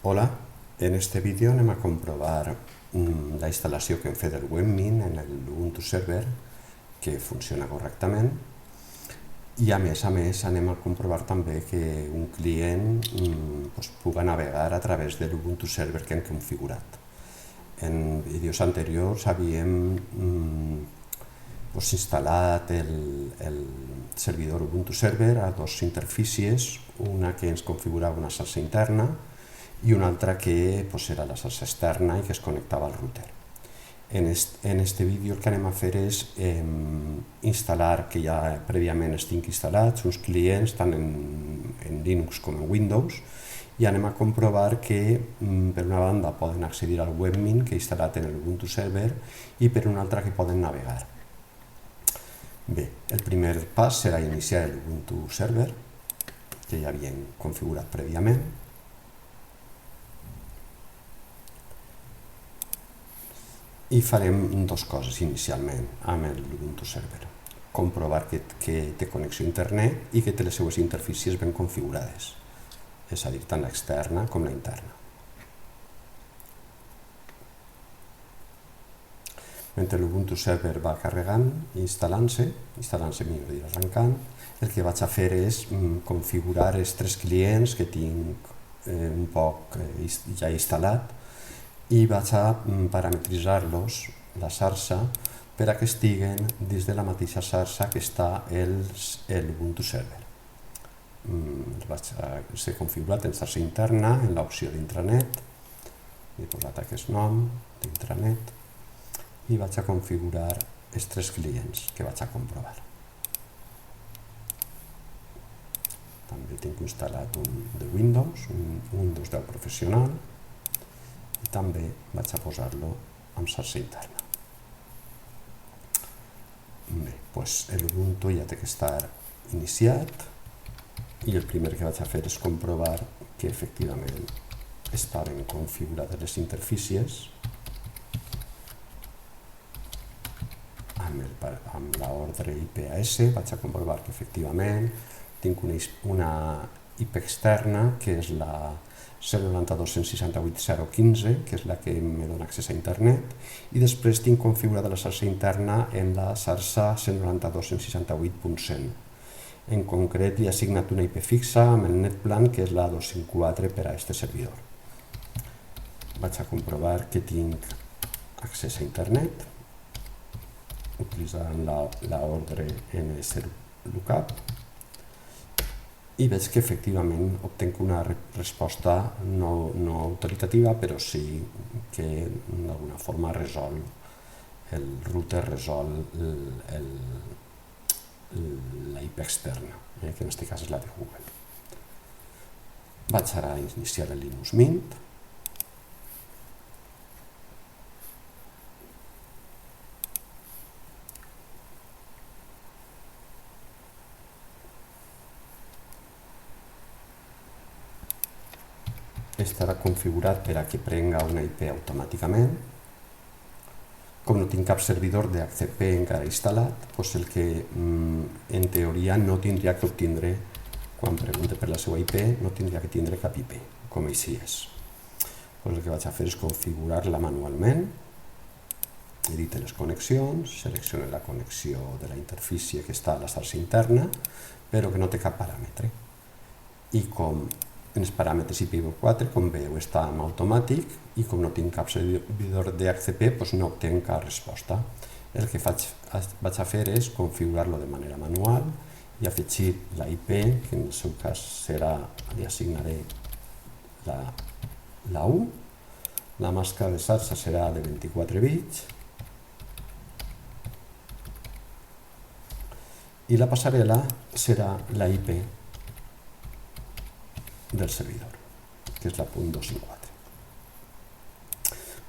Hola, en este vídeo anem a comprovar la instal·lació que hem fet del webmin en l'Ubuntu Server, que funciona correctament, i a més anem a comprovar també que un client puga navegar a través de l'Ubuntu Server que hem configurat. En vídeos anteriors havíem instal·lat el servidor Ubuntu Server a dos interfícies, una que ens configurava una xarxa interna i una altra que era la xarxa externa i que es connectava al router. En este vídeo el que anem a fer és instal·lar, que ja prèviament estic instal·lats, uns clients tant en Linux com en Windows, i anem a comprovar que per una banda poden accedir al webmin que he instal·lat en l'Ubuntu Server i per una altra que poden navegar. Bé, el primer pas serà iniciar l'Ubuntu Server, que ja havíem configurat prèviament. I farem dues coses inicialment amb l'Ubuntu Server. Comprovar que té connexió a internet i que té les seues interfícies ben configurades, és a dir, tant l'externa com la interna. Mentre l'Ubuntu Server va carregant i instal·lant-se, millor dir, arrencant, el que vaig a fer és configurar els tres clients que tinc un poc ja instal·lat i vaig a parametritzar-los, la xarxa, per a que estiguen dins de la mateixa xarxa que està l'Ubuntu Server. Vaig a ser configurat en xarxa interna, en l'opció d'intranet, he posat aquest nom d'intranet, i vaig a configurar els tres clients que vaig a comprovar. També tinc instal·lat un de Windows, un Windows 10 professional, i també vaig a posar-lo amb xarxa interna. Bé, l'Ubuntu ja té que estar iniciat i el primer que vaig a fer és comprovar que efectivament estaven configurades les interfícies amb l'ordre IPAS. Vaig a comprovar que efectivament tinc una IP externa que és la 092.168.0.15, que és la que me dona accés a internet, i després tinc configurada la xarxa interna en la xarxa 192.168.100. En concret, li he assignat una IP fixa amb el netplan, que és la 254 per a aquest servidor. Vaig a comprovar que tinc accés a internet, utilitzant l'ordre NSLookup, i veig que efectivament obtenc una resposta no autoritativa, però sí que d'alguna forma el router resol la IP externa, que en aquest cas és la de Google. Vaig ara a iniciar el Linux Mint. Estarà configurat per a que prenga una IP automàticament. Com no tinc cap servidor d'HCP encara instal·lat, el que en teoria no tindria que obtindre, quan pregunte per la seva IP, no tindria que tindre cap IP, com així és. El que vaig a fer és configurar-la manualment, edite les connexions, seleccione la connexió de la interfície que està a la xarxa interna, però que no té cap paràmetre. I com en els paràmetres IPv4, com veieu, està en automàtic i com no tinc cap servidor d'HCP, no obtenc cap resposta. El que vaig a fer és configurar-lo de manera manual i afegir la IP, que en el seu cas serà, li assignaré la 1, la màscara de xarxa serà de 24 bits i la passarel·la serà la IP del servidor, que és la .254.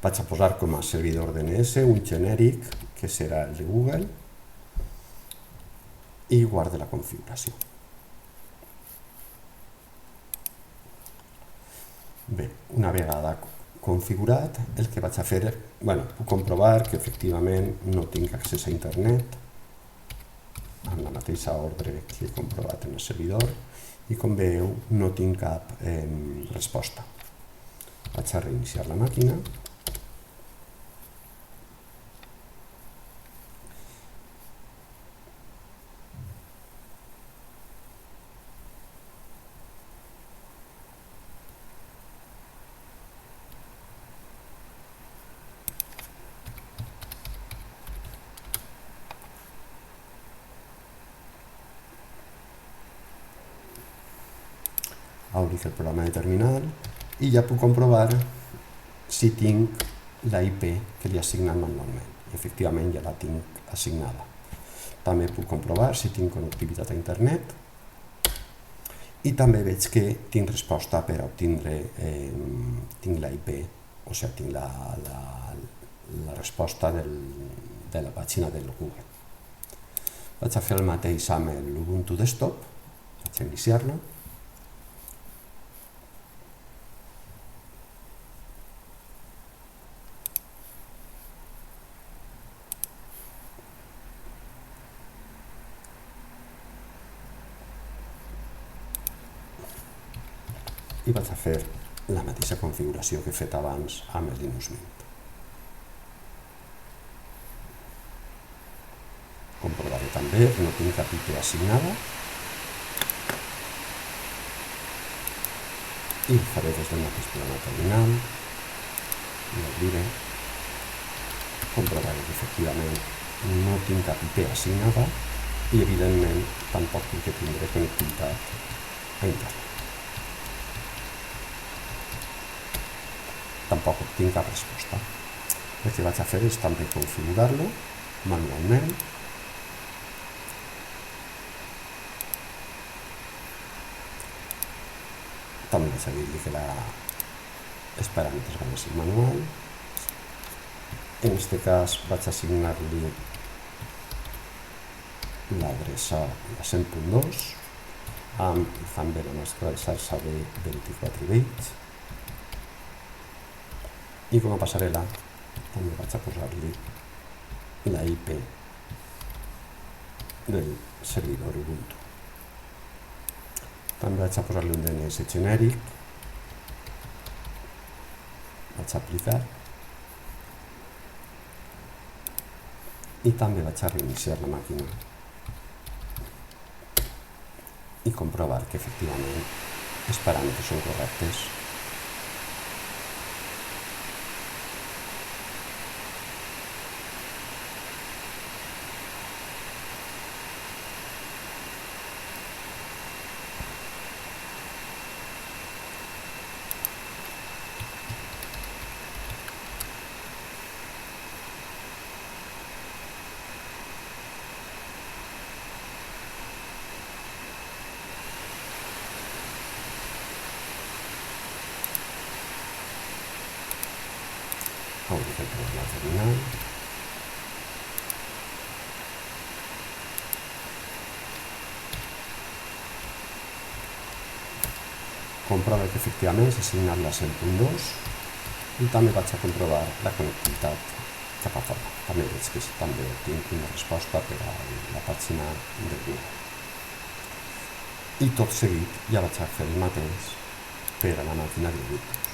Vaig a posar com a servidor DNS un genèric, que serà el de Google, i guardo la configuració. Bé, una vegada configurat, el que vaig a fer, puc comprovar que efectivament no tinc accés a internet, amb la mateixa ordre que he comprovat en el servidor, i com veieu no tinc cap resposta. Vaig a reiniciar la màquina. Obrir el programa de terminal i ja puc comprovar si tinc la IP que li he assignat manualment. I efectivament ja la tinc assignada. També puc comprovar si tinc connectivitat a internet i també veig que tinc resposta per obtindre tinc la IP, o sigui, tinc la resposta de la pàgina del Google. Vaig a fer el mateix amb l'Ubuntu Desktop, vaig a iniciar-lo. I vaig a fer la mateixa configuració que he fet abans amb el Linux Mint. Comprovaré també que no tinc cap IP assignada i ho faré des del mateix programa terminal, l'obriré, comprovaré que efectivament no tinc cap IP assignada i evidentment tampoc tinc que tindre connectivitat a internet. Tampoc obtinc cap resposta. El que vaig a fer és també configurar-lo manualment. També vaig a dir-li que els paràmetres van a ser manual. En aquest cas vaig assignar-li l'adreça de 100.2 amb també la mescla de xarxa de 24 bits. I com a passarel·la també vaig a posar-li la IP del servidor Ubuntu. També vaig a posar-li un DNS genèric, vaig a aplicar i també vaig a reiniciar la màquina i comprovar que efectivament els paràmetres són correctes. Obrir el programa terminal. Comprova que efectivament s'ha assignat la 100.2 i també vaig a comprovar la connectivitat cap a fora. També veig que també tinc una resposta per a la pàgina de Google. I tot seguit ja vaig a fer el mateix per a la màquina de Windows.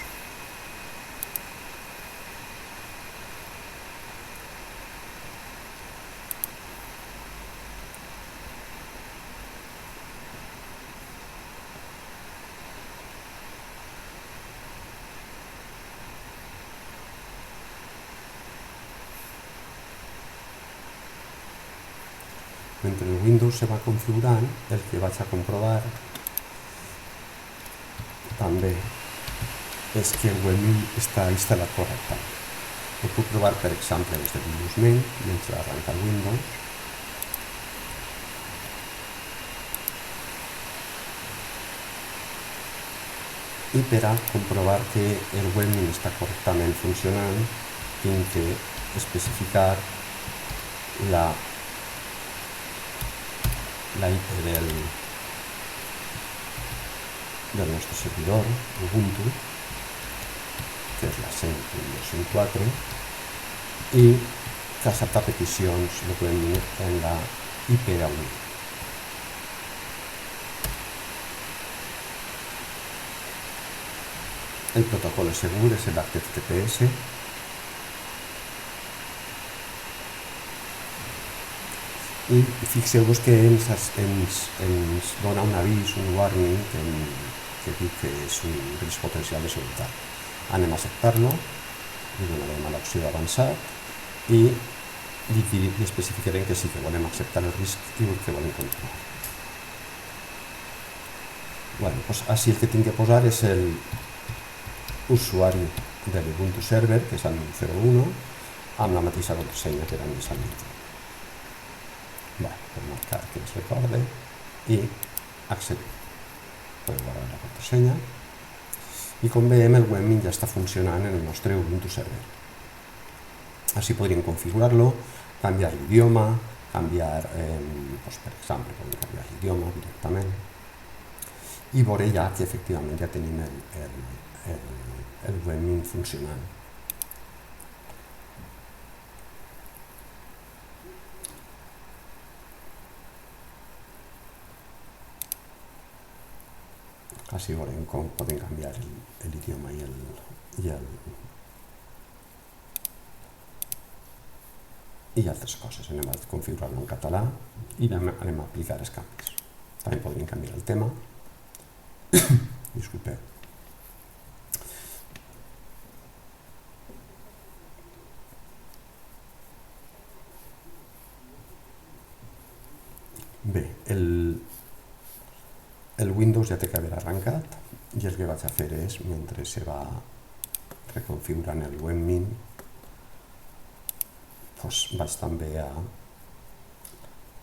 Mentre el Windows se va configurant, el que vaig a comprovar també és que el webmin està instal·lat correctament. Ho puc provar, per exemple, des de Linux Mint, mentre arranca el Windows. I per a comprovar que el webmin està correctament funcionant, tinc que especificar la IP del nostre servidor Ubuntu, que és la 100.204, i que accepta peticions de webmin en la IP AUI. El protocol és segur, és l'HTTPS. I fixeu-vos que ens dona un avís, un warning, que diu que és un risc potencial de seguretat. Anem a acceptar-lo, li donarem a l'opció d'avançat i li especificarem que sí que volem acceptar el risc i que volem continuar. Bueno, doncs així el que tinc que posar és l'usuari de l'Ubuntu Server, que és el 01, amb la mateixa contrasenya que era més al mig. Per marcar que es recorde i accedir. Podem guardar la contrasenya i com veiem el webmin ja està funcionant en el nostre Ubuntu Server. Així podríem configurar-lo, canviar l'idioma, canviar, per exemple, podem canviar l'idioma directament i veure ja que efectivament ja tenim el webmin funcionant. Així veurem com podem canviar l'idioma i altres coses. Anem a configurar-lo en català i anem a aplicar els canvis. També podríem canviar el tema. Disculpeu. Bé, el Windows ja té que haver arrencat i el que vaig a fer és, mentre se va reconfigurant el webmin, vaig també a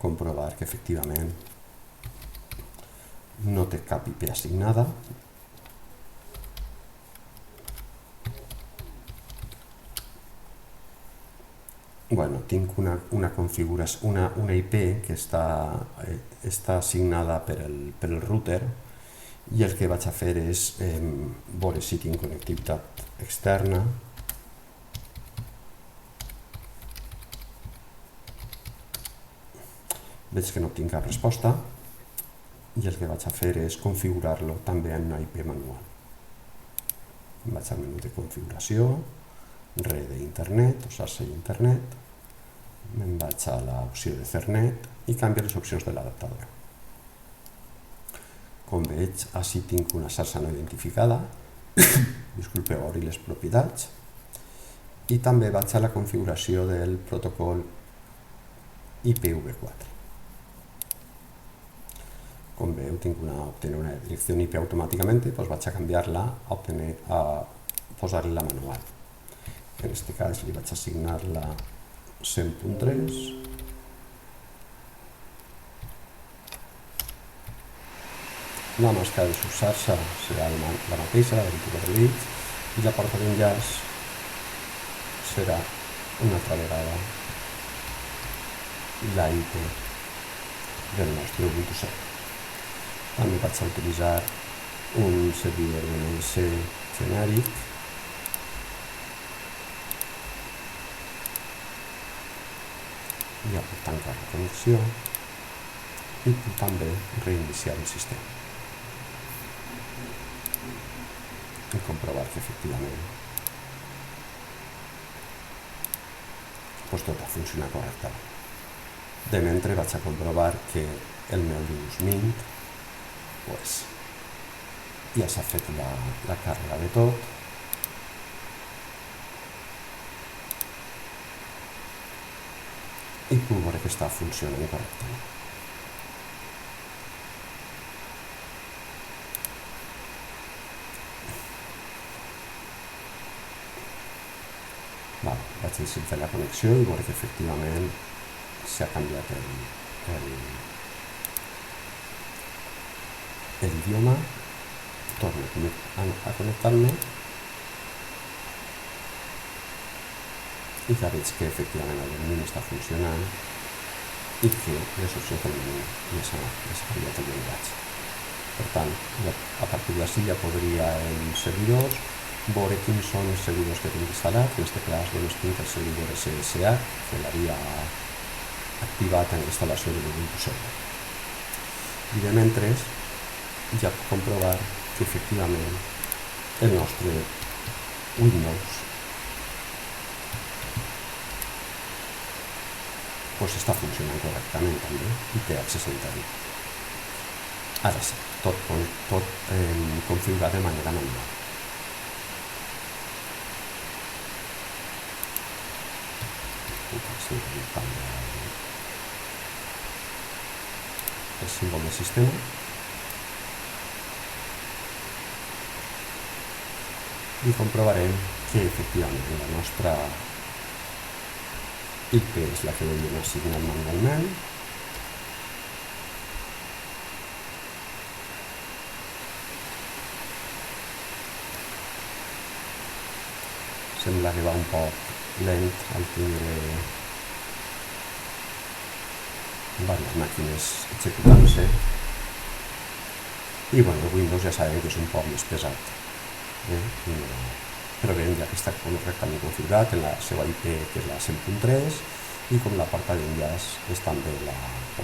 comprovar que efectivament no té cap IP assignada. Bueno, tinc una configuració, una IP que està assignada pel router i el que vaig a fer és veure si tinc connectivitat externa. Veig que no tinc cap resposta i el que vaig a fer és configurar-lo també en una IP manual. Vaig al menú de configuració, red d'internet o xarxa d'internet, me'n vaig a l'opció de Ethernet i canvio les opcions de l'adaptador. Com veig, així tinc una xarxa no identificada, disculpeu, obrir les propietats, i també vaig a la configuració del protocol IPv4. Com veu, tinc obtenir una direcció IP automàticament, doncs vaig a canviar-la a posar-li la manual. En aquest cas li vaig assignar la 100.3. La màscara de subxarxa serà la mateixa, la 24 bits, i la porta d'enllaç serà una altra vegada la IP del nostre Ubuntu Server. També vaig a utilitzar un servidor DNS genèric i puc tancar la connexió i puc també reiniciar el sistema i comprovar que efectivament tot ha funcionat correctament. De mentre vaig a comprovar que el meu Linux Mint ja s'ha fet la càrrega de tot i puc veure que està funcionant correctament. Vaig a fer la connexió i veure que efectivament s'ha canviat l'idioma. Torno a connectar-me i ja veig que efectivament el menú està funcionant i que les opcions del menú ja s'ha canviat el llenguatge. Per tant, a partir d'ací ja podria en servidors veure quins són els servidors que tinc instal·lat. En aquest cas tinc el servidor SSH que l'havia activat en l'instal·lació de l'Ubuntu Server. I de mentre ja puc comprovar que efectivament el nostre Windows pues està funcionant correctament també i té accés a internet. Ara sí, tot configurat de manera manual. El símbol de sistema i comprovarem que efectivament la nostra IP és la que l'havíem assignat manualment. Sembla que va un poc lent al tindre diverses màquines executant-se i bueno, el Windows ja sabem que és un poc més pesat, però bé, ja que està correctament configurat en la seva IP, que és la 100.3, i com la porta d'enllaç és també o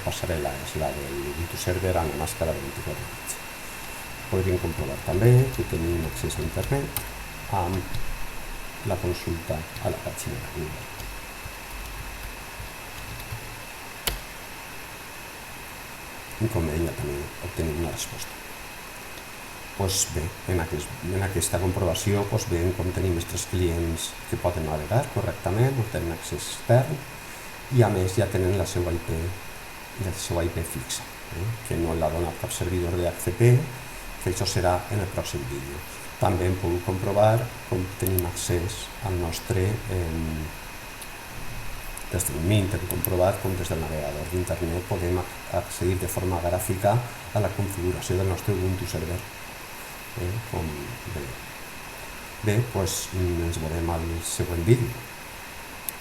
passarel·la és la del Ubuntu Server amb la màscara de 24 bits. Podríem comprovar també que tenim accés a internet amb la consulta a la pàgina de Google. I com veiem ja també obtenim una resposta. Doncs bé, en aquesta comprovació veiem com tenim els 3 clients que poden navegar correctament, no tenen accés extern i a més ja tenen la seva IP fixa, que no la dona cap servidor d'HCP, que això serà en el pròxim vídeo. També hem pogut comprovar com tenim accés al nostre des del Mint, hem comprovat com des del navegador d'internet podem accedir de forma gràfica a la configuració del nostre Ubuntu Server. Bé, doncs ens veurem al següent vídeo.